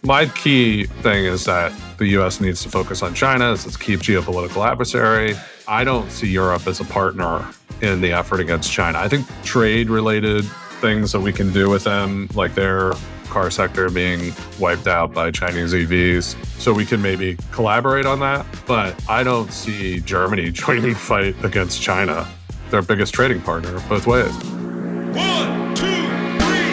My key thing is that the U.S. needs to focus on China as its key geopolitical adversary. I don't see Europe as a partner in the effort against China. I think trade-related things that we can do with them, like their car sector being wiped out by Chinese EVs, so we can maybe collaborate on that. But I don't see Germany joining the fight against China, their biggest trading partner, both ways. 1, 2, 3,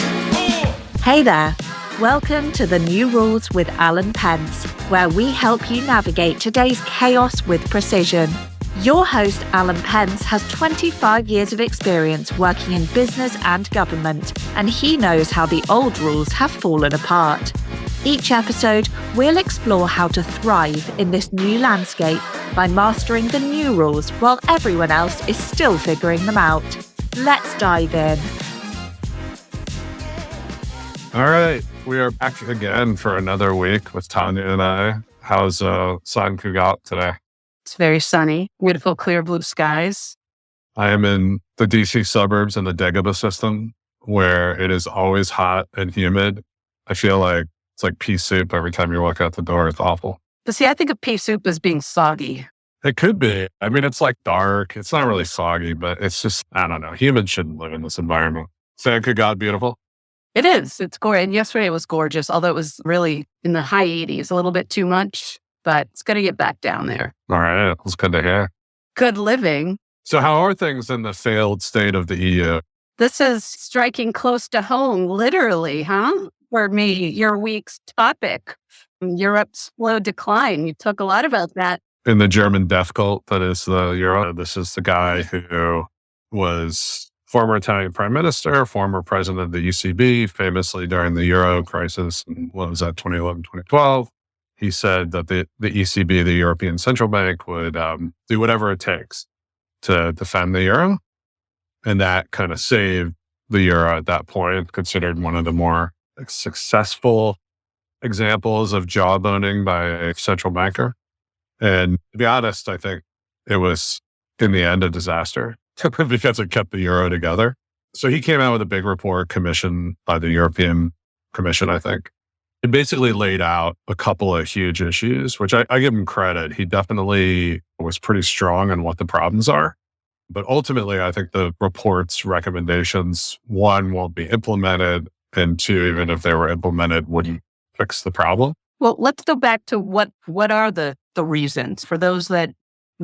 4. Hey there. Welcome to the New Rules with Alan Pence, where we help you navigate today's chaos with precision. Your host, Alan Pence, has 25 years of experience working in business and government, and he knows how the old rules have fallen apart. Each episode, we'll explore how to thrive in this new landscape by mastering the new rules while everyone else is still figuring them out. Let's dive in. All right. We are back again for another week with Tonya and I. How's San Cugat today? It's very sunny, beautiful, clear blue skies. I am in the DC suburbs in the Dagobah system, where it is always hot and humid. I feel like it's like pea soup every time you walk out the door. It's awful. But see, I think of pea soup as being soggy. It could be. I mean, it's like dark. It's not really soggy, but it's just, I don't know. Humans shouldn't live in this environment. San Cugat, beautiful. It is. It's gorgeous. And yesterday it was gorgeous, although it was really in the high 80s, a little bit too much, but it's going to get back down there. All right. It's good to hear. Good living. So how are things in the failed state of the EU? This is striking close to home, literally, huh? For me, your week's topic, Europe's slow decline. You talk a lot about that. In the German death cult that is the Euro. This is the guy who was former Italian prime minister, former president of the ECB, famously during the Euro crisis. What was that, 2011, 2012? He said that the ECB, the European Central Bank, would do whatever it takes to defend the Euro. And that kind of saved the Euro at that point, considered one of the more successful examples of jawboning by a central banker. And to be honest, I think it was, in the end, a disaster because it kept the Euro together. So he came out with a big report commissioned by the European Commission, I think. It basically laid out a couple of huge issues, which I give him credit. He definitely was pretty strong on what the problems are. But ultimately, I think the report's recommendations, one, won't be implemented, and two, even if they were implemented, wouldn't fix the problem. Well, let's go back to what are the reasons for those that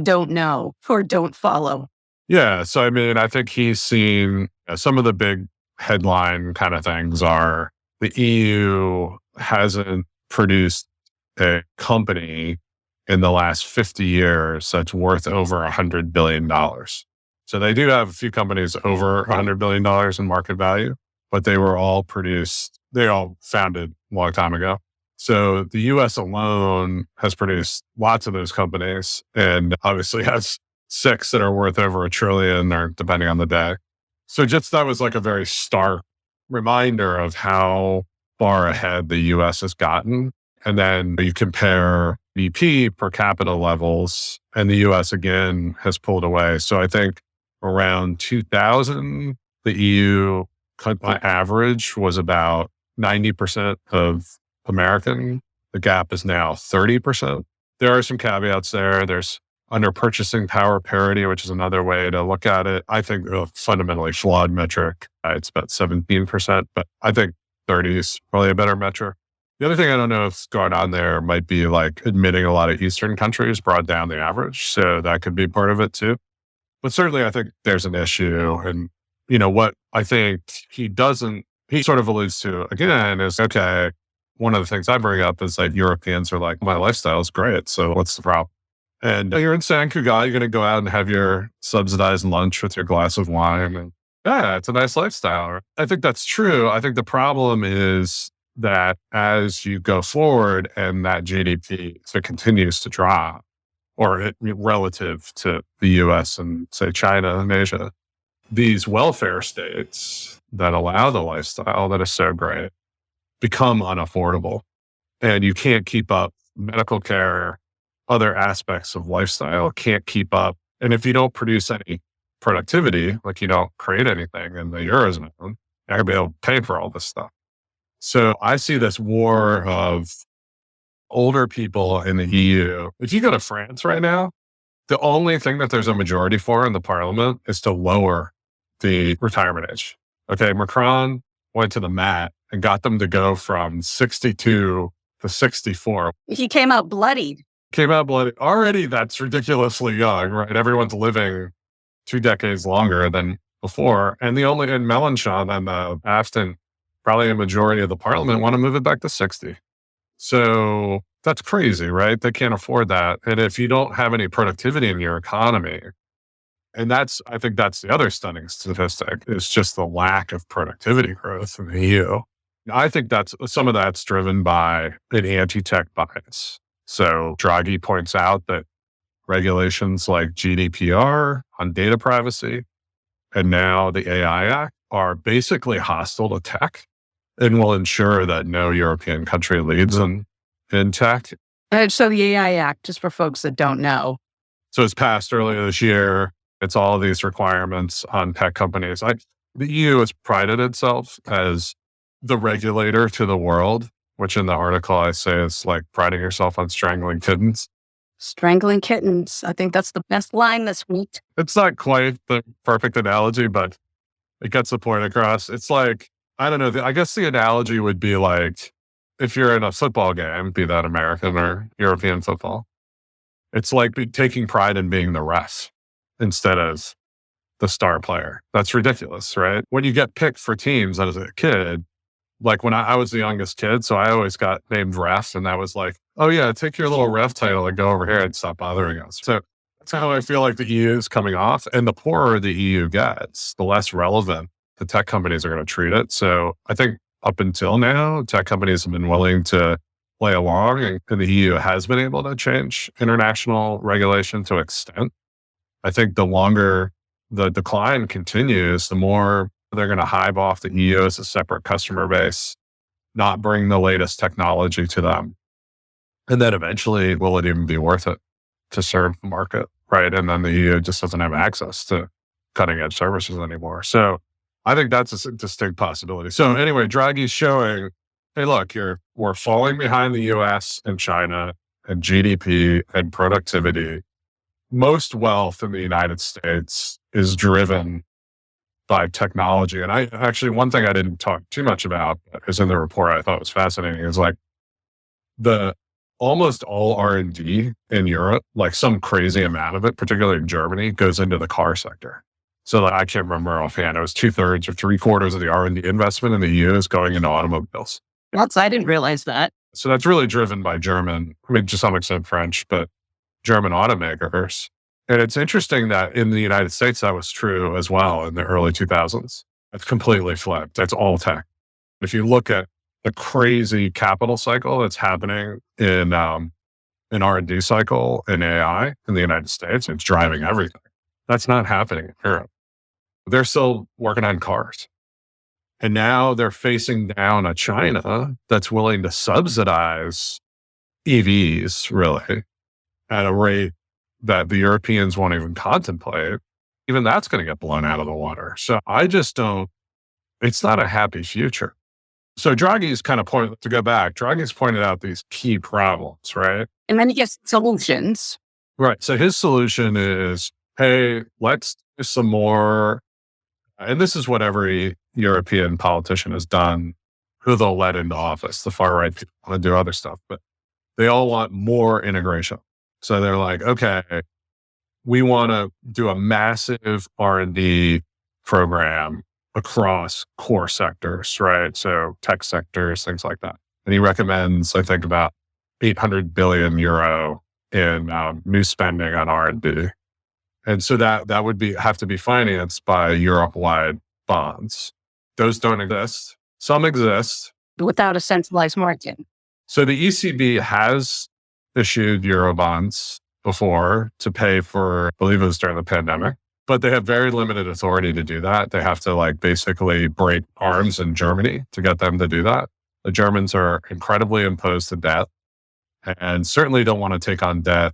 don't know or don't follow. Yeah. So, I mean, I think he's seen some of the big headline kind of things are the EU hasn't produced a company in the last 50 years that's worth over $100 billion. So they do have a few companies over $100 billion in market value, but they all founded a long time ago. So the US alone has produced lots of those companies and obviously has 6 that are worth over $1 trillion, or depending on the day. So just that was like a very stark reminder of how far ahead the US has gotten. And then you compare GDP per capita levels, and the US again has pulled away. So I think around 2000, the EU average was about 90% of American. The gap is now 30%. There are some caveats there. There's under purchasing power parity, which is another way to look at it. I think a fundamentally flawed metric. It's about 17%, but I think 30 is probably a better metric. The other thing I don't know if's going on there might be like admitting a lot of Eastern countries brought down the average. So that could be part of it too. But certainly I think there's an issue. And, what I think he sort of alludes to again is, okay, one of the things I bring up is like Europeans are like, my lifestyle is great. So what's the problem? And you're in San Cugat, you're going to go out and have your subsidized lunch with your glass of wine. And yeah, it's a nice lifestyle. I think that's true. I think the problem is that as you go forward and that GDP, if it continues to drop, or relative to the US and say China and Asia, these welfare states that allow the lifestyle that is so great become unaffordable. And you can't keep up medical care, other aspects of lifestyle can't keep up. And if you don't produce any productivity, like you don't create anything in the Eurozone, you're going to be able to pay for all this stuff. So I see this war of older people in the EU. If you go to France right now, the only thing that there's a majority for in the parliament is to lower the retirement age. Okay. Macron went to the mat and got them to go from 62 to 64. He came out bloodied. Came out bloody. Already that's ridiculously young, right? Everyone's living 2 decades longer than before. And Mélenchon and Afton, probably a majority of the parliament want to move it back to 60. So that's crazy, right? They can't afford that. And if you don't have any productivity in your economy, and I think that's the other stunning statistic, is just the lack of productivity growth in the EU. I think some of that's driven by an anti-tech bias. So Draghi points out that regulations like GDPR on data privacy and now the AI Act are basically hostile to tech and will ensure that no European country leads in tech. So the AI Act, just for folks that don't know. So it's passed earlier this year. It's all these requirements on tech companies. The EU has prided itself as the regulator to the world, which in the article I say is like priding yourself on strangling kittens. Strangling kittens. I think that's the best line this week. It's not quite the perfect analogy, but it gets the point across. It's like, I don't know. I guess the analogy would be like if you're in a football game, be that American or European football, it's like taking pride in being the ref instead of the star player. That's ridiculous, right? When you get picked for teams as a kid, like when I was the youngest kid, so I always got named ref, and that was like, oh yeah, take your little ref title and go over here and stop bothering us. So that's how I feel like the EU is coming off. And the poorer the EU gets, the less relevant the tech companies are going to treat it. So I think up until now, tech companies have been willing to play along, and the EU has been able to change international regulation to an extent. I think the longer the decline continues, the more they're going to hive off the EU as a separate customer base, not bring the latest technology to them. And then eventually, will it even be worth it to serve the market, right? And then the EU just doesn't have access to cutting edge services anymore. So I think that's a distinct possibility. So anyway, Draghi's showing, hey, look, we're falling behind the US and China and GDP and productivity. Most wealth in the United States is driven by technology. And one thing I didn't talk too much about is in the report I thought was fascinating is like almost all R&D in Europe, like some crazy amount of it, particularly in Germany, goes into the car sector. So like, I can't remember offhand, it was 2/3 or 3/4 of the R&D investment in the EU is going into automobiles. I didn't realize that. So that's really driven by German, to some extent French, but German automakers. And it's interesting that in the United States, that was true as well in the early 2000s. It's completely flipped. It's all tech. If you look at the crazy capital cycle that's happening in an R&D cycle in AI in the United States, it's driving everything. That's not happening in Europe. They're still working on cars. And now they're facing down a China that's willing to subsidize EVs really at a rate that the Europeans won't even contemplate. Even that's going to get blown out of the water. So it's not a happy future. So Draghi's Draghi's pointed out these key problems, right? And then he gives solutions. Right. So his solution is, hey, let's do some more. And this is what every European politician has done, who they'll let into office. The far right people want to do other stuff, but they all want more integration. So they're like, okay, we want to do a massive R&D program across core sectors, right? So tech sectors, things like that. And he recommends, I think, about 800 billion euro in new spending on R&D. And so that would have to be financed by Europe-wide bonds. Those don't exist. Some exist. Without a centralized market. So the ECB has issued Euro bonds before to pay for, I believe it was during the pandemic, but they have very limited authority to do that. They have to basically break arms in Germany to get them to do that. The Germans are incredibly imposed to debt and certainly don't want to take on debt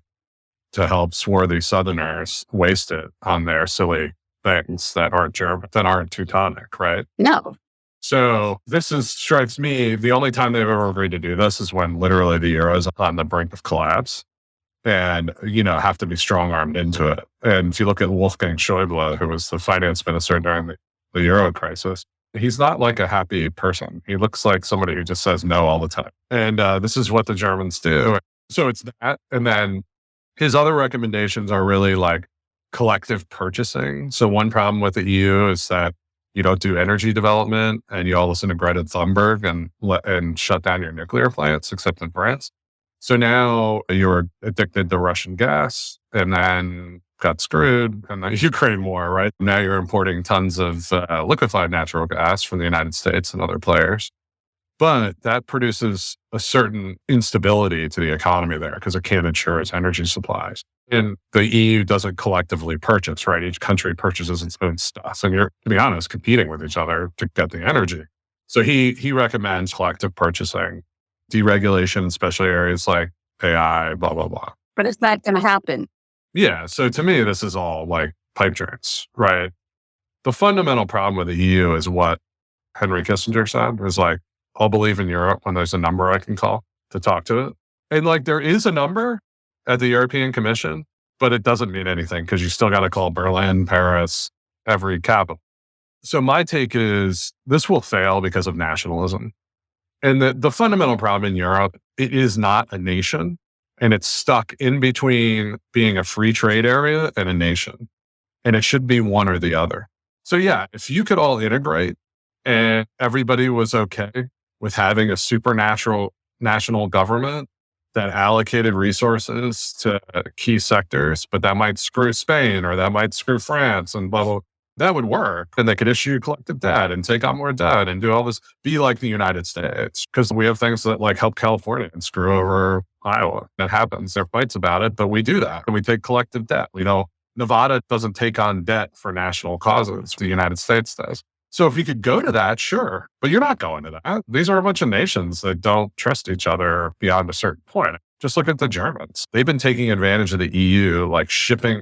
to help swarthy Southerners waste it on their silly things that aren't German, that aren't Teutonic, right? No. So strikes me, the only time they've ever agreed to do this is when literally the euro is on the brink of collapse and, have to be strong armed into it. And if you look at Wolfgang Schäuble, who was the finance minister during the euro crisis, he's not like a happy person. He looks like somebody who just says no all the time. And this is what the Germans do. So it's that. And then his other recommendations are really like collective purchasing. So one problem with the EU is that you don't do energy development and you all listen to Greta Thunberg and shut down your nuclear plants, except in France. So now you're addicted to Russian gas and then got screwed in the Ukraine war, right? Now you're importing tons of liquefied natural gas from the United States and other players. But that produces a certain instability to the economy there because it can't ensure its energy supplies. And the EU doesn't collectively purchase, right? Each country purchases its own stuff. And you're, to be honest, competing with each other to get the energy. So he recommends collective purchasing, deregulation, especially areas like AI, blah, blah, blah. But it's not going to happen. Yeah. So to me, this is all like pipe dreams, right? The fundamental problem with the EU is what Henry Kissinger said, was like, I'll believe in Europe when there's a number I can call to talk to it. And like there is a number at the European Commission, but it doesn't mean anything because you still got to call Berlin, Paris, every capital. So my take is this will fail because of nationalism. And the fundamental problem in Europe, it is not a nation and it's stuck in between being a free trade area and a nation. And it should be one or the other. So yeah, if you could all integrate and everybody was okay with having a supernatural national government that allocated resources to key sectors, but that might screw Spain or that might screw France and blah, blah, that would work. And they could issue collective debt and take on more debt and do all this, be like the United States. Because we have things that like help California and screw over Iowa. That happens. There are fights about it, but we do that. And we take collective debt. Nevada doesn't take on debt for national causes. The United States does. So if you could go to that, sure, but you're not going to that. These are a bunch of nations that don't trust each other beyond a certain point. Just look at the Germans. They've been taking advantage of the EU, like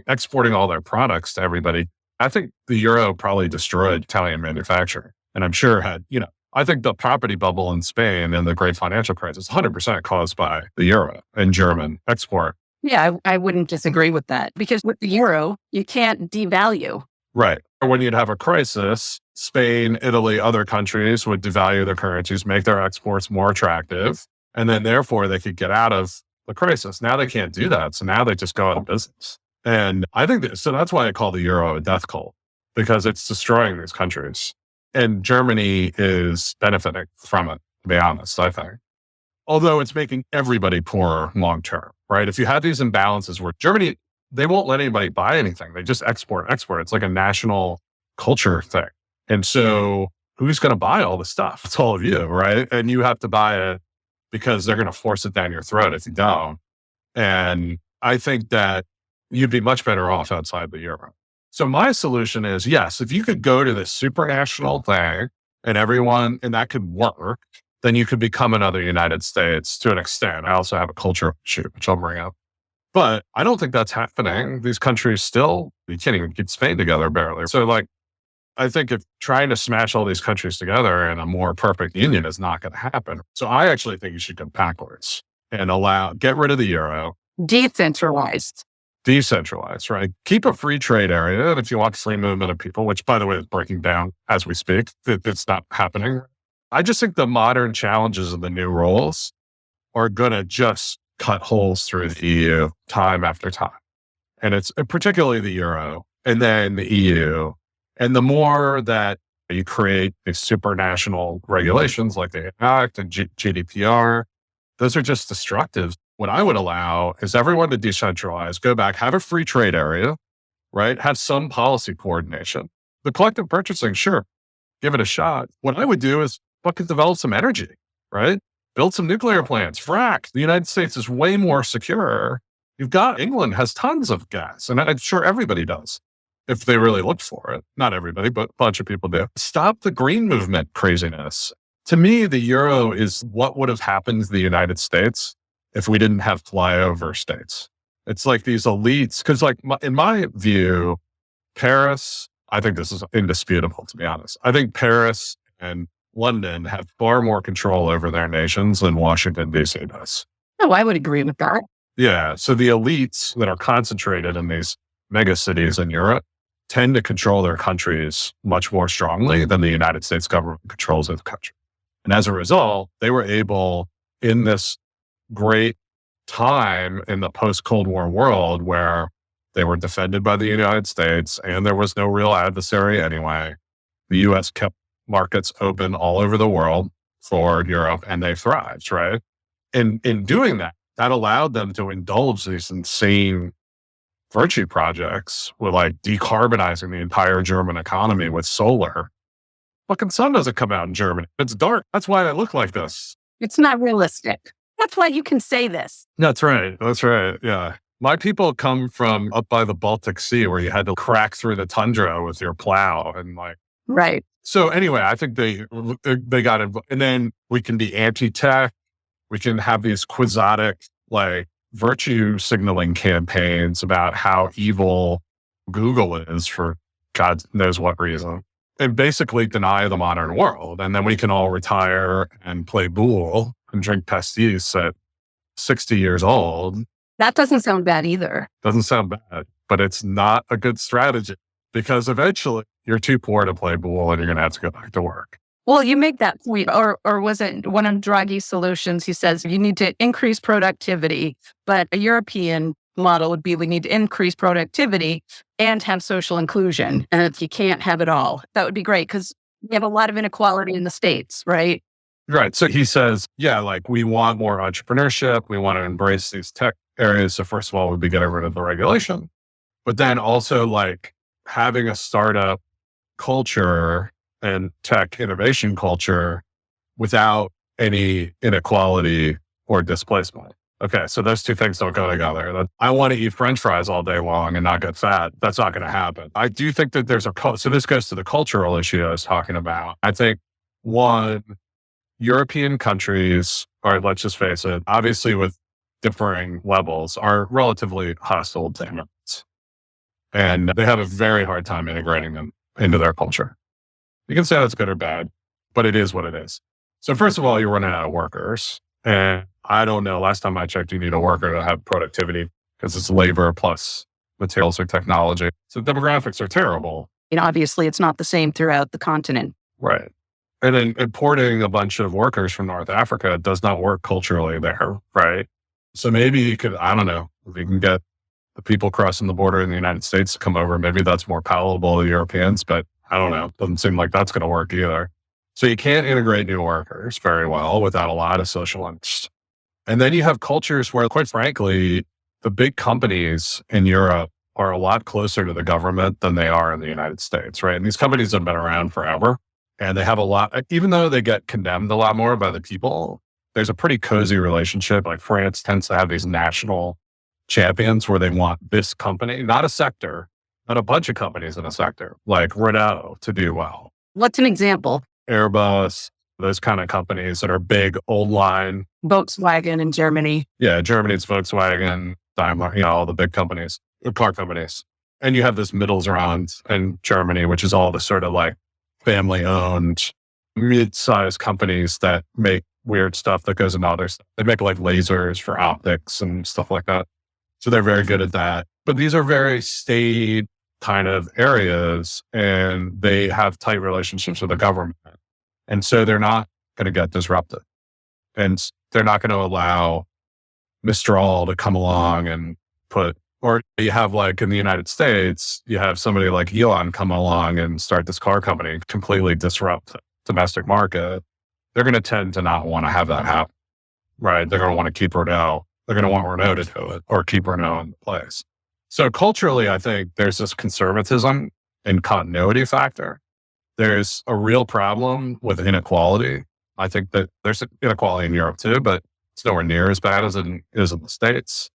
exporting all their products to everybody. I think the euro probably destroyed Italian manufacturing. And I'm sure I think the property bubble in Spain and the great financial crisis, 100% caused by the euro and German export. Yeah, I wouldn't disagree with that because with the euro, you can't devalue. Right. When you'd have a crisis, Spain, Italy, other countries would devalue their currencies, make their exports more attractive, and then therefore they could get out of the crisis. Now they can't do that. So now they just go out of business. And I think so that's why I call the euro a death cult, because it's destroying these countries. And Germany is benefiting from it, to be honest, I think. Although it's making everybody poorer long term, right? If you have these imbalances where Germany, they won't let anybody buy anything. They just export. It's like a national culture thing. And so who's going to buy all the stuff? It's all of you, right? And you have to buy it because they're going to force it down your throat if you don't. And I think that you'd be much better off outside the euro. So my solution is, yes, if you could go to this supranational thing and that could work, then you could become another United States to an extent. I also have a cultural issue, which I'll bring up. But I don't think that's happening. These countries still, you can't even keep Spain together barely. So I think if trying to smash all these countries together in a more perfect union is not going to happen. So I actually think you should go backwards and get rid of the euro. Decentralized, right? Keep a free trade area. And if you want free movement of people, which by the way is breaking down as we speak, it's not happening. I just think the modern challenges of the new rules are going to just cut holes through the EU time after time. And it's particularly the euro and then the EU. And the more that you create these supranational regulations like the Act and GDPR, those are just destructive. What I would allow is everyone to decentralize, go back, have a free trade area, right? Have some policy coordination. The collective purchasing, sure, give it a shot. What I would do is fucking develop some energy, right? Build some nuclear plants, frack. The United States is way more secure. England has tons of gas, and I'm sure everybody does if they really look for it. Not everybody, but a bunch of people do. Stop the green movement craziness. To me, the euro is what would have happened to the United States if we didn't have flyover states. It's like these elites, because in my view, Paris, I think this is indisputable, to be honest. I think Paris and London have far more control over their nations than Washington, D.C. does. Oh, I would agree with that. Yeah. So the elites that are concentrated in these mega cities in Europe tend to control their countries much more strongly than the United States government controls the country. And as a result, they were able, in this great time in the post-Cold War world where they were defended by the United States and there was no real adversary anyway, the U.S. kept markets open all over the world for Europe and they thrived, right? And in doing that, that allowed them to indulge these insane virtue projects with like decarbonizing the entire German economy with solar. Fucking sun doesn't come out in Germany. It's dark. That's why they look like this. It's not realistic. That's why you can say this. That's right. That's right. Yeah. My people come from up by the Baltic Sea where you had to crack through the tundra with your plow and like. Right. So anyway, I think they got involved. And then we can be anti-tech. We can have these quixotic like virtue signaling campaigns about how evil Google is for God knows what reason, and basically deny the modern world. And then we can all retire and play boule and drink pastis at 60 years old. That doesn't sound bad either. Doesn't sound bad, but it's not a good strategy because eventually you're too poor to play boule and you're going to have to go back to work. Well, you make that point, or was it one of Draghi's solutions? He says you need to increase productivity, but a European model would be we need to increase productivity and have social inclusion. And if you can't have it all, that would be great because we have a lot of inequality in the States, right? Right. So he says, yeah, like we want more entrepreneurship. We want to embrace these tech areas. So first of all, we'd be getting rid of the regulation, but then also like having a startup culture and tech innovation culture without any inequality or displacement. Okay, so those two things don't go together. I want to eat French fries all day long and not get fat. That's not going to happen. I do think that there's so this goes to the cultural issue I was talking about. I think one, European countries, or let's just face it, obviously with differing levels, are relatively hostile to immigrants. And they have a very hard time integrating them into their culture. You can say that's good or bad, but it is what it is. So first of all, you're running out of workers. And I don't know, last time I checked, you need a worker to have productivity because it's labor plus materials or technology. So demographics are terrible. And obviously it's not the same throughout the continent. Right. And then importing a bunch of workers from North Africa does not work culturally there, right? So maybe you could, I don't know, if you can get the people crossing the border in the United States to come over, maybe that's more palatable to Europeans, but I don't know. Doesn't seem like that's going to work either. So you can't integrate new workers very well without a lot of social interest. And then you have cultures where, quite frankly, the big companies in Europe are a lot closer to the government than they are in the United States, right? And these companies have been around forever and they have a lot, even though they get condemned a lot more by the people, there's a pretty cozy relationship. Like France tends to have these national champions where they want this company, not a sector, but a bunch of companies in a sector, like Renault, to do well. What's an example? Airbus, those kind of companies that are big, old line. Volkswagen in Germany. Yeah, Germany's Volkswagen, Daimler, all the big companies, car companies. And you have this Mittelstand in Germany, which is all the sort of like family-owned, mid-sized companies that make weird stuff that goes into other stuff. They make like lasers for optics and stuff like that. So they're very good at that. But these are very staid kind of areas and they have tight relationships with the government. And so they're not going to get disrupted. And they're not going to allow Mistral to come along and or you have like in the United States, you have somebody like Elon come along and start this car company, completely disrupt the domestic market. They're going to tend to not want to have that happen, right? They're going to want to keep Renault. They're going to want Renault to do it or keep Renault in place. So culturally, I think there's this conservatism and continuity factor. There's a real problem with inequality. I think that there's inequality in Europe too, but it's nowhere near as bad as it is in the States.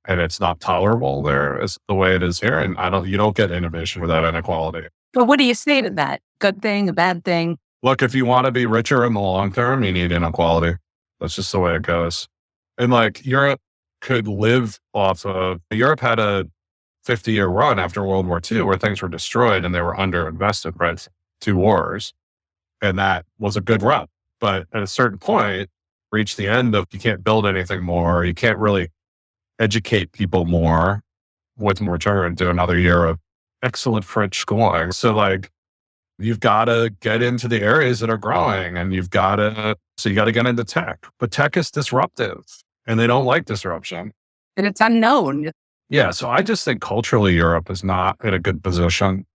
And it's not tolerable there as the way it is here. And you don't get innovation without inequality. But what do you say to that? Good thing, a bad thing? Look, if you want to be richer in the long term, you need inequality. That's just the way it goes. And like Europe could live off of, Europe had a 50-year run after World War II where things were destroyed and they were underinvested, right? 2 wars. And that was a good run. But at a certain point, reach the end of you can't build anything more. You can't really educate people more with return to another year of excellent French schooling. So like you've got to get into the areas that are growing and you got to get into tech, but tech is disruptive and they don't like disruption. And it's unknown. Yeah. So I just think culturally Europe is not in a good position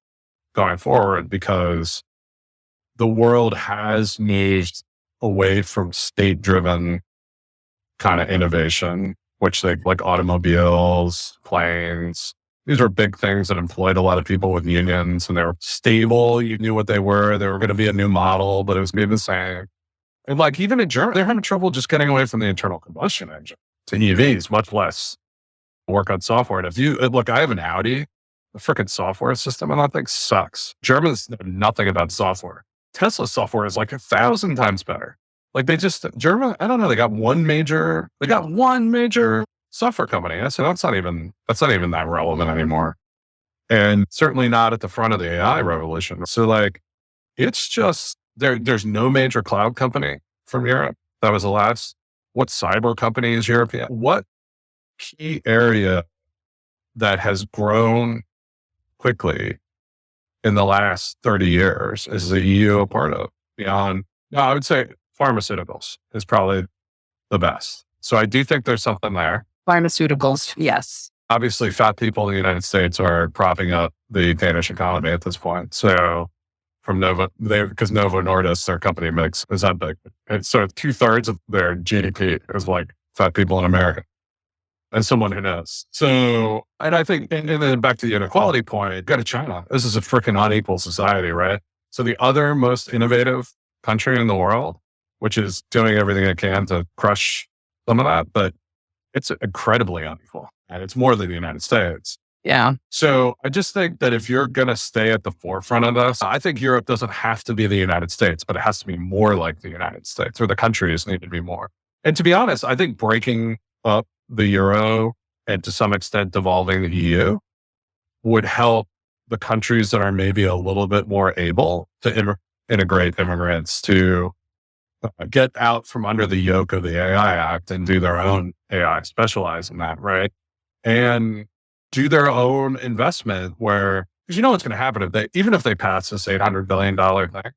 going forward because the world has moved away from state-driven kind of innovation, which they like automobiles, planes. These were big things that employed a lot of people with unions and they were stable. You knew what they were. They were going to be a new model, but it was going to be the same. And like even in Germany, they're having trouble just getting away from the internal combustion engine to EVs, much less work on software. And if you look, I have an Audi, the freaking software system on that thing sucks. Germans know nothing about software. Tesla software is like 1,000 times better. Like German, I don't know. They got one major software company. I said, that's not even that relevant anymore. And certainly not at the front of the AI revolution. So like, it's just, there's no major cloud company from Europe. That was the last. What cyber company is European? What key area that has grown quickly in the last 30 years is the EU a part of? Beyond, no, I would say pharmaceuticals is probably the best. So I do think there's something there. Pharmaceuticals, yes. Obviously, fat people in the United States are propping up the Danish economy at this point. So from because Novo Nordisk, their company mix is that big. And so 2/3 of their GDP is like fat people in America and someone who knows. So, and I think, and then back to the inequality point, go to China. This is a freaking unequal society, right? So the other most innovative country in the world, which is doing everything it can to crush some of that, but it's incredibly unequal and it's more than the United States. Yeah. So I just think that if you're going to stay at the forefront of this, I think Europe doesn't have to be the United States, but it has to be more like the United States, or the countries need to be more. And to be honest, I think breaking up the euro and to some extent devolving the EU would help the countries that are maybe a little bit more able to integrate immigrants, to get out from under the yoke of the AI Act and do their own AI, specialize in that, right? And do their own investment where, because you know what's going to happen even if they pass this $800 billion thing,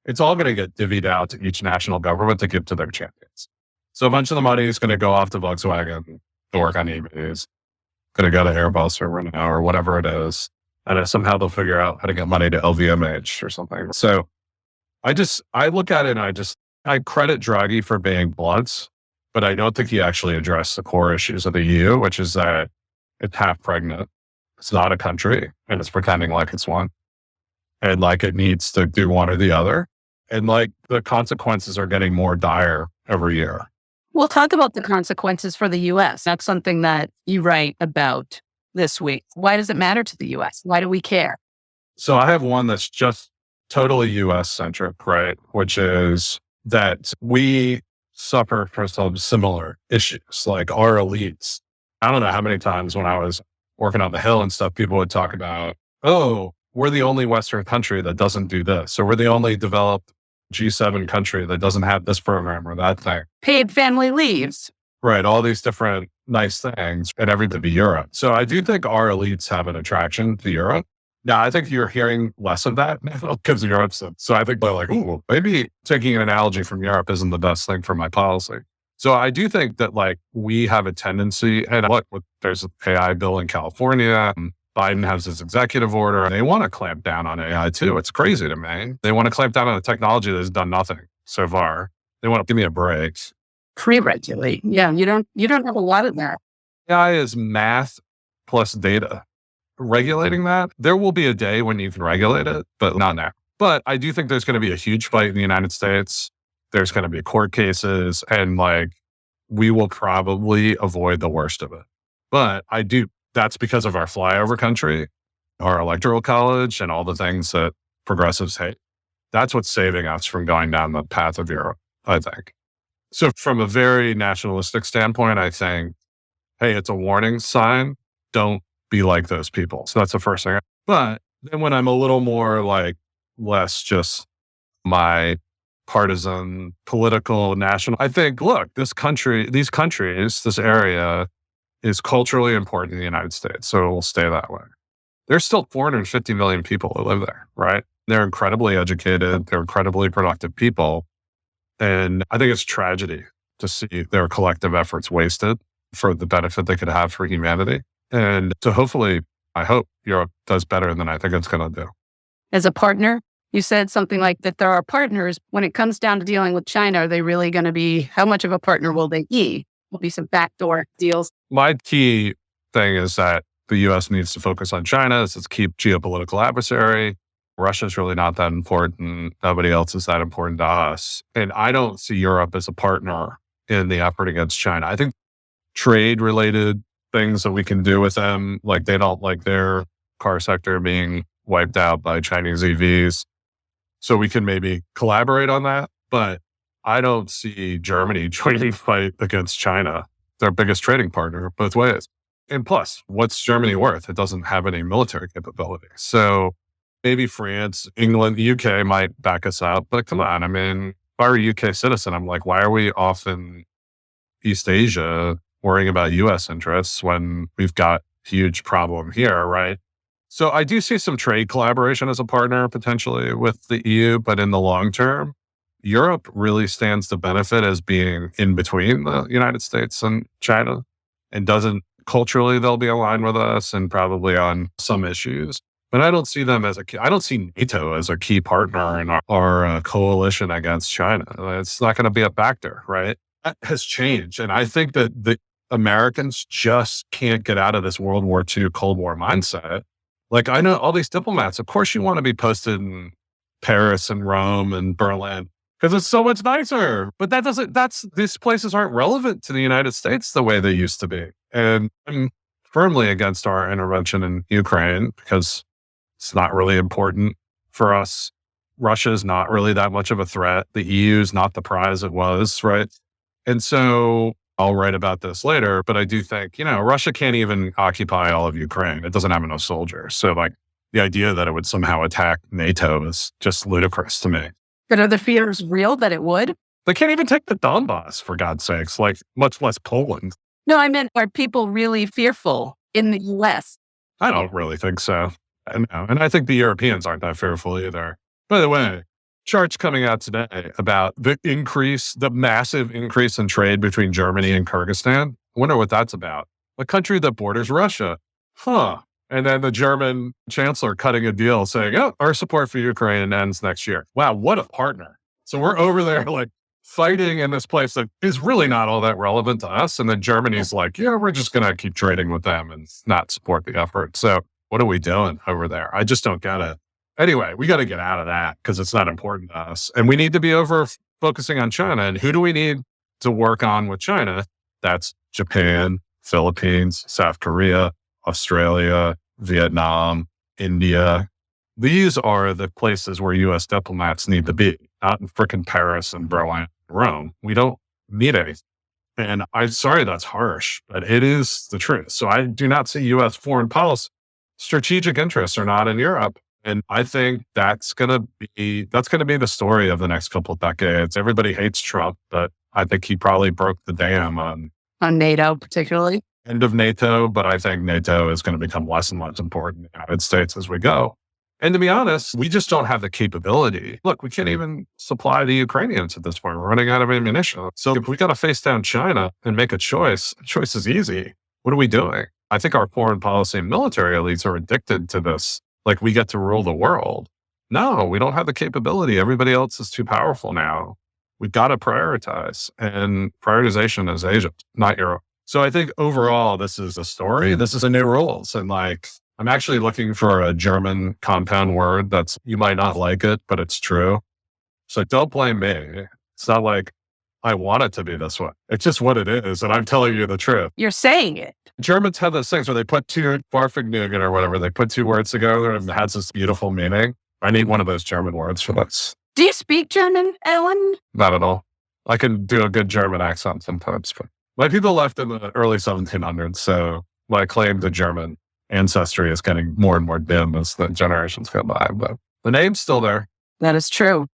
it's all going to get divvied out to each national government to give to their champions. So a bunch of the money is going to go off to Volkswagen to work on EVs, going to go to Airbus or Renault or whatever it is. And somehow they'll figure out how to get money to LVMH or something. So I look at it and I credit Draghi for being blunt, but I don't think he actually addressed the core issues of the EU, which is that it's half pregnant. It's not a country and it's pretending like it's one. And like it needs to do one or the other. And like the consequences are getting more dire every year. We'll talk about the consequences for the US. That's something that you write about this week. Why does it matter to the US? Why do we care? So I have one that's just totally US centric, right? Which is that we suffer from some similar issues, like our elites. I don't know how many times when I was working on the Hill and stuff, people would talk about, oh, we're the only Western country that doesn't do this, or we're the only developed G7 country that doesn't have this program or that thing. Paid family leaves. Right. All these different nice things, and everything to be Europe. So I do think our elites have an attraction to Europe. Now, I think you're hearing less of that now because Europe's, so I think they're like, ooh, maybe taking an analogy from Europe isn't the best thing for my policy. So I do think that like we have a tendency, and look, there's an AI bill in California. Biden has his executive order, and they want to clamp down on AI too. It's crazy to me. They want to clamp down on a technology that has done nothing so far. They want to give me a break. Pre-regulate. Yeah, you don't have a lot of that. AI is math plus data. Regulating that, there will be a day when you can regulate it, but not now. But I do think there's going to be a huge fight in the United States. There's going to be court cases, and like we will probably avoid the worst of it. But that's because of our flyover country, our electoral college, and all the things that progressives hate. That's what's saving us from going down the path of Europe, I think. So from a very nationalistic standpoint, I think, hey, it's a warning sign. Don't be like those people. So that's the first thing. But then when I'm a little more like less just my partisan, political, national. I think, look, this country, these countries, this area is culturally important in the United States. So it will stay that way. There's still 450 million people who live there, right? They're incredibly educated. They're incredibly productive people. And I think it's tragedy to see their collective efforts wasted for the benefit they could have for humanity. And so hopefully, I hope Europe does better than I think it's going to do. As a partner, you said something like that there are partners. When it comes down to dealing with China, are they really going to be, how much of a partner will they be? Will be some backdoor deals. My key thing is that the U.S. needs to focus on China as its key geopolitical adversary. Russia's really not that important. Nobody else is that important to us. And I don't see Europe as a partner in the effort against China. I think trade-related things that we can do with them, like they don't like their car sector being wiped out by Chinese EVs. So we can maybe collaborate on that. But I don't see Germany joining fight against China, their biggest trading partner, both ways. And plus, what's Germany worth? It doesn't have any military capability. So maybe France, England, the UK might back us up. But come on, I mean, if I were a UK citizen, I'm like, why are we off in East Asia worrying about US interests when we've got a huge problem here, right? So I do see some trade collaboration as a partner potentially with the EU, but in the long term, Europe really stands to benefit as being in between the United States and China, and doesn't culturally, they'll be aligned with us and probably on some issues. But I don't see them as I don't see NATO as a key partner in our coalition against China. It's not going to be a factor, right? That has changed. And I think that the Americans just can't get out of this World War II, Cold War mindset. Like, I know all these diplomats, of course you want to be posted in Paris and Rome and Berlin because it's so much nicer. But these places aren't relevant to the United States the way they used to be. And I'm firmly against our intervention in Ukraine because it's not really important for us. Russia is not really that much of a threat. The EU is not the prize it was, right? And so I'll write about this later, but I do think, Russia can't even occupy all of Ukraine. It doesn't have enough soldiers. So like the idea that it would somehow attack NATO is just ludicrous to me. But are the fears real that it would? They can't even take the Donbass, for God's sakes, like much less Poland. No, I meant, are people really fearful in the US? I don't really think so. And I think the Europeans aren't that fearful either. By the way, charts coming out today about the massive increase in trade between Germany and Kyrgyzstan. I wonder what that's about. A country that borders Russia. Huh. And then the German chancellor cutting a deal saying, oh, our support for Ukraine ends next year. Wow, what a partner. So we're over there like fighting in this place that is really not all that relevant to us. And then Germany's like, yeah, we're just going to keep trading with them and not support the effort. So what are we doing over there? I just don't get it. Anyway, we got to get out of that because it's not important to us. And we need to be over focusing on China. And who do we need to work on with China? That's Japan, Philippines, South Korea, Australia, Vietnam, India. These are the places where U.S. diplomats need to be, not in frickin' Paris and Berlin, Rome. We don't need anything. And I'm sorry that's harsh, but it is the truth. So I do not see U.S. foreign policy. Strategic interests are not in Europe. And I think that's going to be the story of the next couple of decades. Everybody hates Trump, but I think he probably broke the dam on NATO, particularly. End of NATO. But I think NATO is going to become less and less important in the United States as we go. And to be honest, we just don't have the capability. Look, we can't even supply the Ukrainians at this point. We're running out of ammunition. So if we got to face down China and make a choice, the choice is easy. What are we doing? I think our foreign policy and military elites are addicted to this. Like we get to rule the world. No, we don't have the capability. Everybody else is too powerful now. We've got to prioritize, and prioritization is Asia, not Europe. So I think overall, this is a story. This is a new rules. And like, I'm actually looking for a German compound word you might not like it, but it's true. So don't blame me. It's not like I want it to be this way. It's just what it is. And I'm telling you the truth. You're saying it. Germans have those things where they put two Barfignugan or whatever. They put two words together and it has this beautiful meaning. I need one of those German words for this. Do you speak German, Ellen? Not at all. I can do a good German accent sometimes, but my people left in the early 1700s. So my claim to German ancestry is getting more and more dim as the generations go by, but the name's still there. That is true.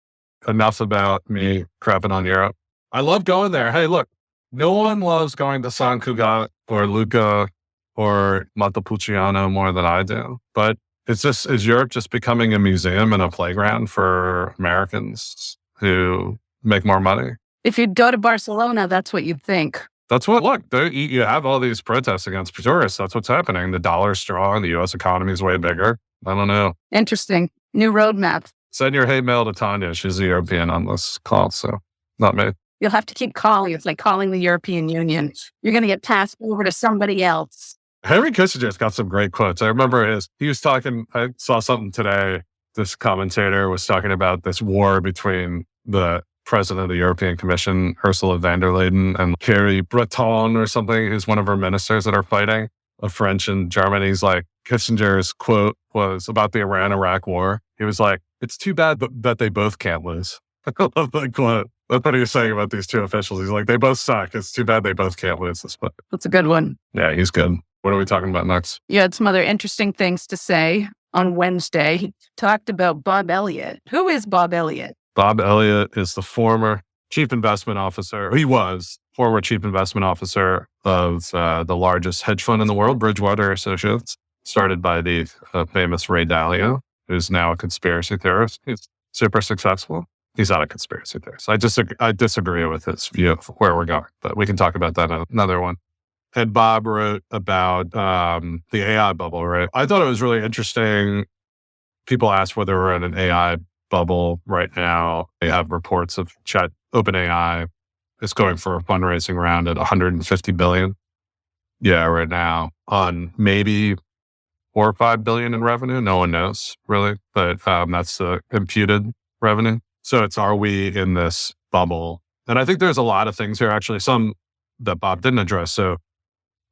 enough about me crapping on Europe. I love going there. Hey, look, no one loves going to San Cugat or Lucca or Montepulciano more than I do. But is Europe just becoming a museum and a playground for Americans who make more money? If you go to Barcelona, that's what you'd think. Look, you have all these protests against tourists. That's what's happening. The dollar's strong. The U.S. economy is way bigger. I don't know. Interesting. New roadmap. Send your hate mail to Tonya. She's a European on this call, so not me. You'll have to keep calling. It's like calling the European Union. You're going to get passed over to somebody else. Henry Kissinger's got some great quotes. I remember he was talking, I saw something today. This commentator was talking about this war between the president of the European Commission, Ursula von der Leyen, and Thierry Breton or something, who's one of her ministers that are fighting, a French and German. He's like, Kissinger's quote was about the Iran-Iraq war. He was like, it's too bad that they both can't lose. I love that quote. That's what he was saying about these two officials. He's like, they both suck. It's too bad they both can't lose this fight. That's a good one. Yeah, he's good. What are we talking about next? You had some other interesting things to say on Wednesday. He talked about Bob Elliott. Who is Bob Elliott? Bob Elliott is the former chief investment officer. He was former chief investment officer of the largest hedge fund in the world, Bridgewater Associates, started by the famous Ray Dalio, who's now a conspiracy theorist. He's super successful. He's not a conspiracy theorist. I disagree with his view of where we're going, but we can talk about that in another one. And Bob wrote about the AI bubble, right? I thought it was really interesting. People ask whether we're in an AI bubble right now. They have reports of OpenAI is going for a fundraising round at $150 billion. Yeah, right now on maybe 4 or 5 billion in revenue. No one knows really, but that's the imputed revenue. So are we in this bubble? And I think there's a lot of things here, actually, some that Bob didn't address. So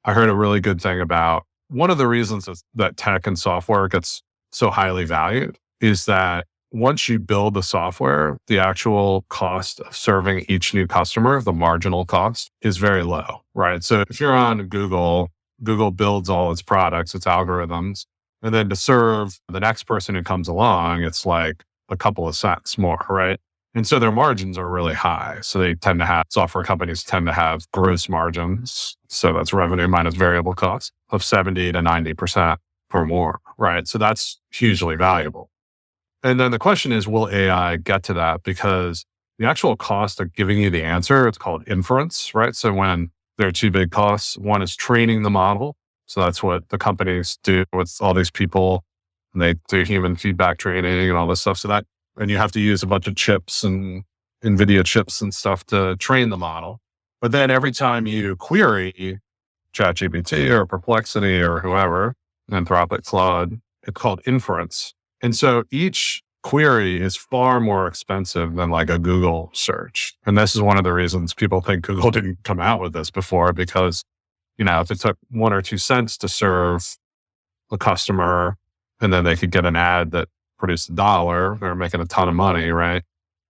I heard a really good thing about one of the reasons that tech and software gets so highly valued is that once you build the software, the actual cost of serving each new customer, the marginal cost, is very low, right? So if you're on Google builds all its products, its algorithms, and then to serve the next person who comes along, it's like a couple of cents more, right? And so their margins are really high. So software companies tend to have gross margins. So that's revenue minus variable costs of 70 to 90% or more, right? So that's hugely valuable. And then the question is, will AI get to that? Because the actual cost of giving you the answer, it's called inference, right? So when there are two big costs, one is training the model. So that's what the companies do with all these people. And they do human feedback training and all this stuff. And you have to use a bunch of chips and NVIDIA chips and stuff to train the model. But then every time you query ChatGPT or Perplexity or whoever, Anthropic, Claude, it's called inference. And so each query is far more expensive than like a Google search. And this is one of the reasons people think Google didn't come out with this before, because, if it took 1 or 2 cents to serve a customer and then they could get an ad that produced $1, they're making a ton of money, right?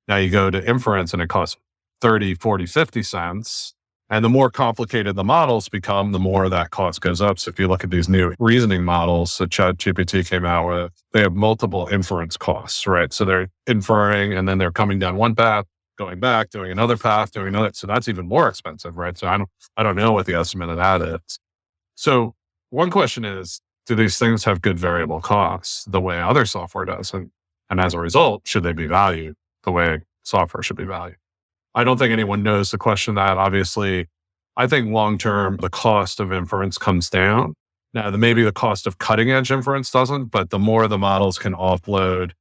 Now you go to inference and it costs 30, 40, 50 cents. And the more complicated the models become, the more that cost goes up. So if you look at these new reasoning models that ChatGPT came out with, they have multiple inference costs, right? So they're inferring and then they're coming down one path, going back, doing another path, doing another. So that's even more expensive, right? So I don't know what the estimate of that is. So one question is, do these things have good variable costs the way other software does? And as a result, should they be valued the way software should be valued? I don't think anyone knows the question that. Obviously, I think long-term, the cost of inference comes down. Now, maybe the cost of cutting-edge inference doesn't, but the more the models can offload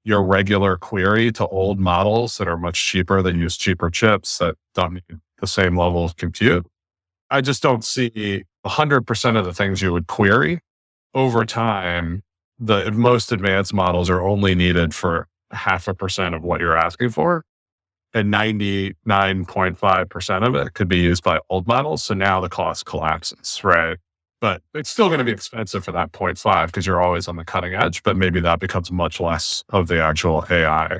your regular query to old models that are much cheaper, that use cheaper chips, that don't need the same level of compute. I just don't see 100% of the things you would query. Over time, the most advanced models are only needed for 0.5% of what you're asking for. And 99.5% of it could be used by old models. So now the cost collapses, right? But it's still going to be expensive for that 0.5 because you're always on the cutting edge, but maybe that becomes much less of the actual AI.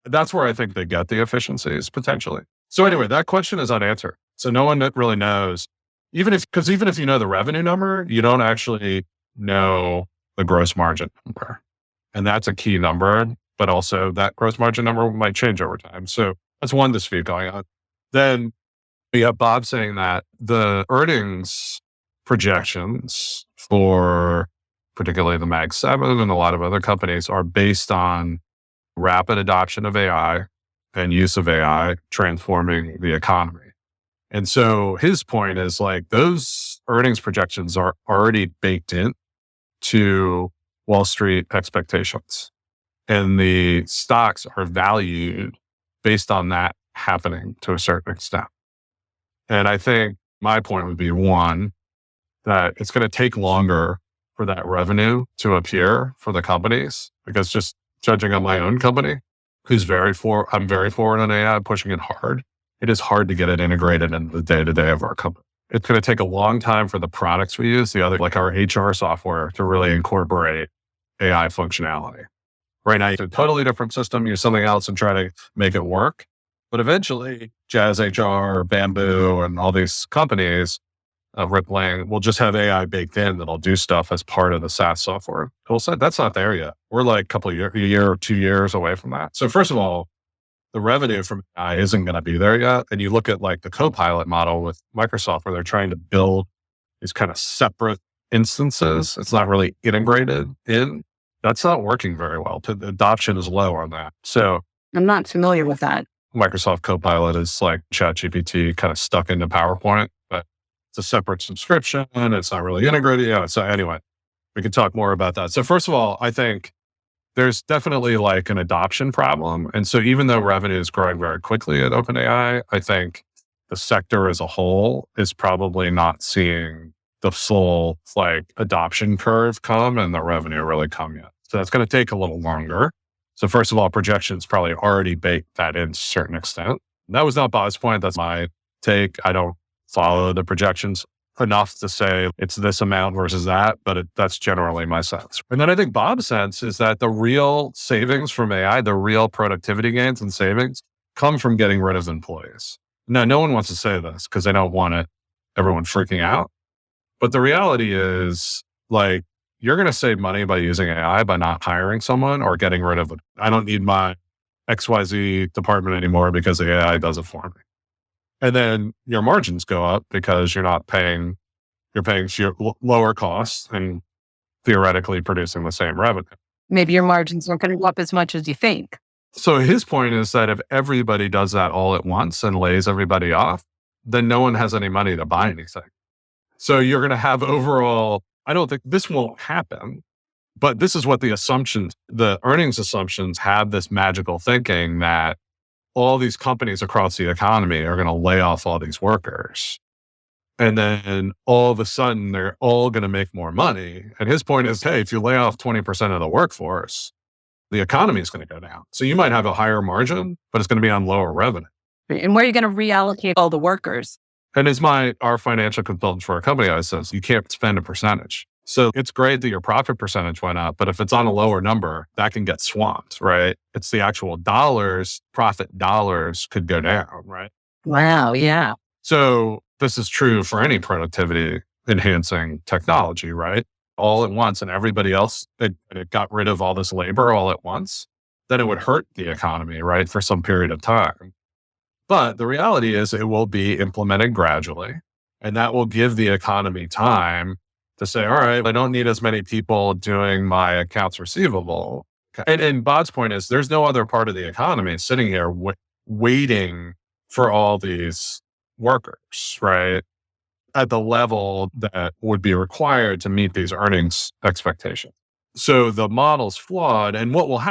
That's where I think they get the efficiencies potentially. So anyway, that question is unanswered. So no one really knows, even if you know the revenue number, you don't actually know the gross margin number. And that's a key number. but also that gross margin number might change over time. So that's one dispute going on. Then we have Bob saying that the earnings projections for particularly the Mag 7 and a lot of other companies are based on rapid adoption of AI and use of AI transforming the economy. And so his point is like those earnings projections are already baked in to Wall Street expectations. And the stocks are valued based on that happening to a certain extent. And I think my point would be one, that it's going to take longer for that revenue to appear for the companies, because just judging on my own company, I'm very forward on AI, pushing it hard. It is hard to get it integrated into the day-to-day of our company. It's going to take a long time for the products we use, like our HR software, to really incorporate AI functionality. Right now, it's a totally different system, use something else and try to make it work. But eventually, Jazz HR, Bamboo, and all these companies, Rippling, will just have AI baked in that'll do stuff as part of the SaaS software tool set. That's not there yet. We're like a year or 2 years away from that. So first of all, the revenue from AI isn't going to be there yet. And you look at like the Copilot model with Microsoft, where they're trying to build these kind of separate instances. It's not really integrated in. That's not working very well. The adoption is low on that. So I'm not familiar with that. Microsoft Copilot is like ChatGPT kind of stuck into PowerPoint, but it's a separate subscription and it's not really integrated. Yeah. So anyway, we can talk more about that. So first of all, I think there's definitely like an adoption problem. And so even though revenue is growing very quickly at OpenAI, I think the sector as a whole is probably not seeing the full like adoption curve come and the revenue really come yet. So that's going to take a little longer. So first of all, projections probably already baked that in to a certain extent. That was not Bob's point. That's my take. I don't follow the projections enough to say it's this amount versus that, but that's generally my sense. And then I think Bob's sense is that the real savings from AI, the real productivity gains and savings come from getting rid of employees. Now, no one wants to say this because they don't want everyone freaking out. But the reality is like, you're going to save money by using AI by not hiring someone or getting rid of it. I don't need my XYZ department anymore because the AI does it for me. And then your margins go up because you're paying lower costs and theoretically producing the same revenue. Maybe your margins aren't going to go up as much as you think. So his point is that if everybody does that all at once and lays everybody off, then no one has any money to buy anything. So you're going to have overall, I don't think this won't happen, but this is what the earnings assumptions have this magical thinking that all these companies across the economy are going to lay off all these workers. And then all of a sudden, they're all going to make more money. And his point is, hey, if you lay off 20% of the workforce, the economy is going to go down. So you might have a higher margin, but it's going to be on lower revenue. And where are you going to reallocate all the workers? And as our financial consultant for our company always says, you can't spend a percentage. So it's great that your profit percentage went up, but if it's on a lower number, that can get swamped, right? It's the actual profit dollars could go down, right? Wow, yeah. So this is true for any productivity enhancing technology, right? All at once, and everybody else, it got rid of all this labor all at once, then it would hurt the economy, right? For some period of time. But the reality is it will be implemented gradually, and that will give the economy time to say, all right, I don't need as many people doing my accounts receivable. And Bob's point is there's no other part of the economy sitting here waiting for all these workers, right? At the level that would be required to meet these earnings expectations. So the model's flawed. And what will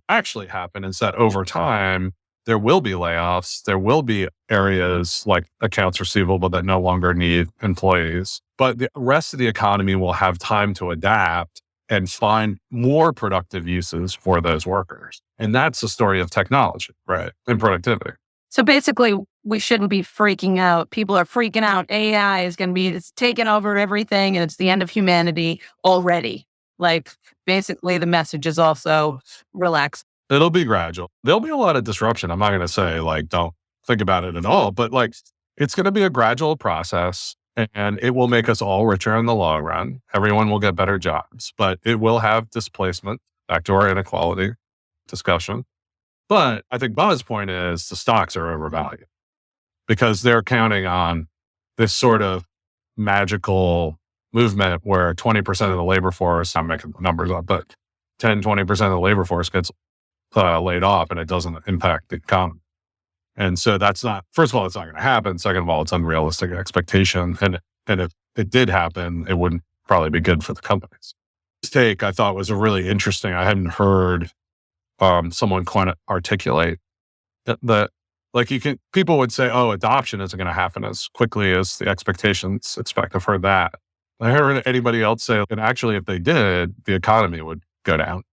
actually happen is that over time, there will be layoffs. There will be areas like accounts receivable that no longer need employees, but the rest of the economy will have time to adapt and find more productive uses for those workers. And that's the story of technology, right? And productivity. So basically, we shouldn't be freaking out. People are freaking out. AI is going to it's taking over everything and it's the end of humanity already. Like basically the message is also relax. It'll be gradual. There'll be a lot of disruption. I'm not going to say like, don't think about it at all, but like, it's going to be a gradual process and it will make us all richer in the long run. Everyone will get better jobs, but it will have displacement, back to our inequality. discussion. But I think Bob's point is the stocks are overvalued because they're counting on this sort of magical movement where 20% of the labor force, I'm making the numbers up, but 20% of the labor force gets laid off and it doesn't impact the economy. And so that's not, first of all, it's not going to happen. Second of all, it's unrealistic expectation. And if it did happen, it wouldn't probably be good for the companies. This take I thought was a really interesting. I hadn't heard someone quite articulate that like people would say, oh, adoption isn't going to happen as quickly as the expectations expect. I've heard that. I heard anybody else say that actually, if they did, the economy would go down.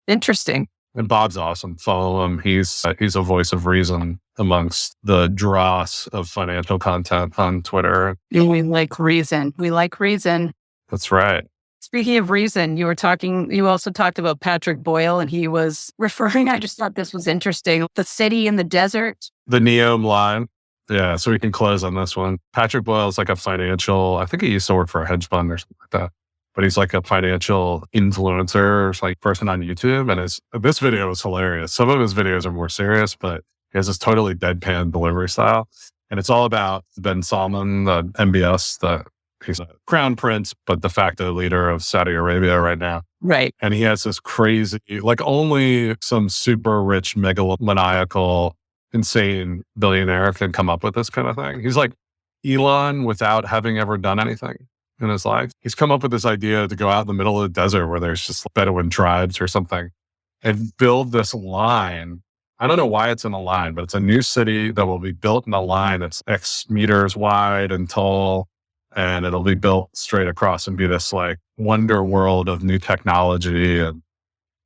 Interesting. And Bob's awesome. Follow him. He's a voice of reason amongst the dross of financial content on Twitter. We like reason. We like reason. That's right. Speaking of reason, you also talked about Patrick Boyle, and he was referring, I just thought this was interesting, the city in the desert. The Neom line. Yeah, so we can close on this one. Patrick Boyle is like a financial, I think he used to work for a hedge fund or something like that. But he's like a financial influencer, like person on YouTube. And this video is hilarious. Some of his videos are more serious, but he has this totally deadpan delivery style. And it's all about Ben Salman, the MBS, he's a crown prince, but de facto leader of Saudi Arabia right now. Right. And he has this crazy, like only some super rich, megalomaniacal, insane billionaire can come up with this kind of thing. He's like Elon without having ever done anything in his life. He's come up with this idea to go out in the middle of the desert where there's just Bedouin tribes or something and build this line. I don't know why it's in a line, but it's a new city that will be built in a line that's X meters wide and tall. And it'll be built straight across and be this like wonder world of new technology. And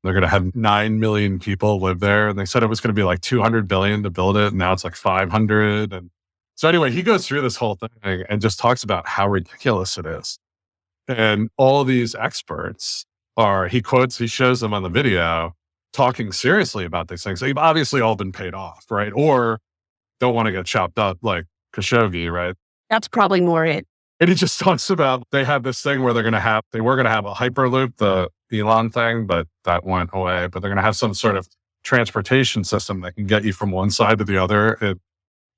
they're going to have 9 million people live there. And they said it was going to be like 200 billion to build it. And now it's like 500. And so anyway, he goes through this whole thing and just talks about how ridiculous it is. And all these experts he shows them on the video talking seriously about these things. They've obviously all been paid off, right? Or don't want to get chopped up like Khashoggi, right? That's probably more it. And he just talks about they have this thing where they were going to have a Hyperloop, the Elon thing, but that went away. But they're going to have some sort of transportation system that can get you from one side to the other in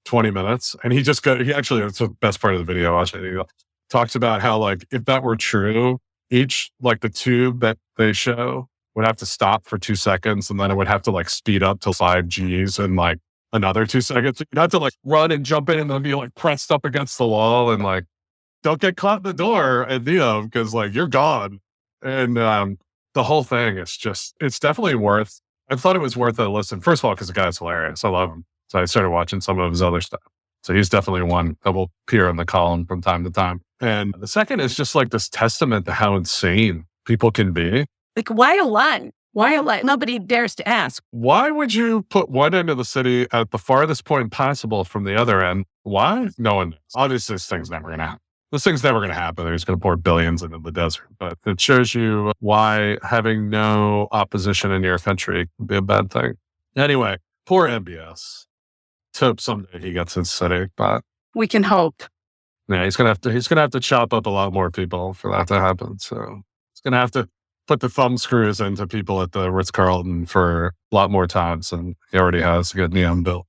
20 minutes. And it's the best part of the video. He talks about how like, if that were true, each, like the tube that they show would have to stop for 2 seconds. And then it would have to like speed up to 5 Gs in like another 2 seconds. You'd have to like run and jump in and then be like pressed up against the wall and like, don't get caught in the door and because like you're gone. And the whole thing is it's definitely I thought it was worth a listen. First of all, because the guy's hilarious. I love him. So I started watching some of his other stuff. So he's definitely one that will appear in the column from time to time. And the second is just like this testament to how insane people can be. Like, why a line? Why a line? Nobody dares to ask. Why would you put one end of the city at the farthest point possible from the other end? Why? No one knows. Obviously, this thing's never going to happen. This thing's never going to happen. They're just going to pour billions into the desert. But it shows you why having no opposition in your country can be a bad thing. Anyway, poor MBS. Hope someday he gets his city, but we can hope. Yeah, he's gonna have to chop up a lot more people for that to happen. So he's gonna have to put the thumb screws into people at the Ritz-Carlton for a lot more times than he already has to get Neom built.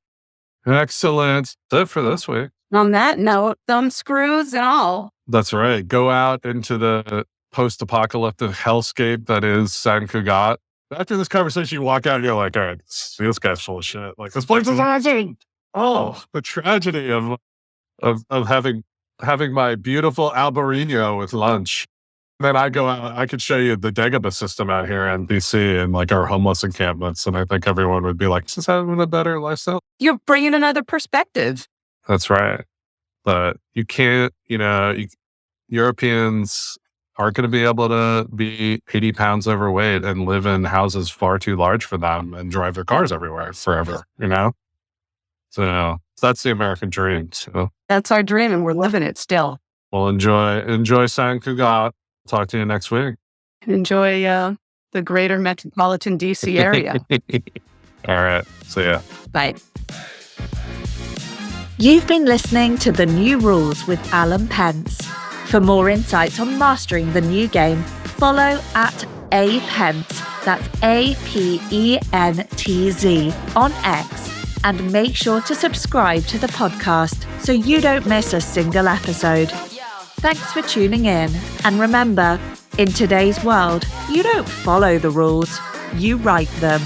Excellent. That's it for this week. On that note, thumb screws and all. That's right. Go out into the post-apocalyptic hellscape that is San Cugat. After this conversation, you walk out and you're like, all right, this guy's full of shit. Like, this place is awesome. Oh, the tragedy of having my beautiful Albarino with lunch. Then I go out, I could show you the Dagobah system out here in BC and like our homeless encampments. And I think everyone would be like, this is having a better lifestyle. You're bringing another perspective. That's right. But you can't, Europeans aren't going to be able to be 80 pounds overweight and live in houses far too large for them and drive their cars everywhere forever, So that's the American dream. So that's our dream and we're living it still. Well, enjoy San Cugat. Talk to you next week. Enjoy the greater metropolitan DC area. All right. See ya. Bye. You've been listening to The New Rules with Alan Pence. For more insights on mastering the new game, follow @apence That's APENTZ on X. And make sure to subscribe to the podcast so you don't miss a single episode. Thanks for tuning in. And remember, in today's world, you don't follow the rules, you write them.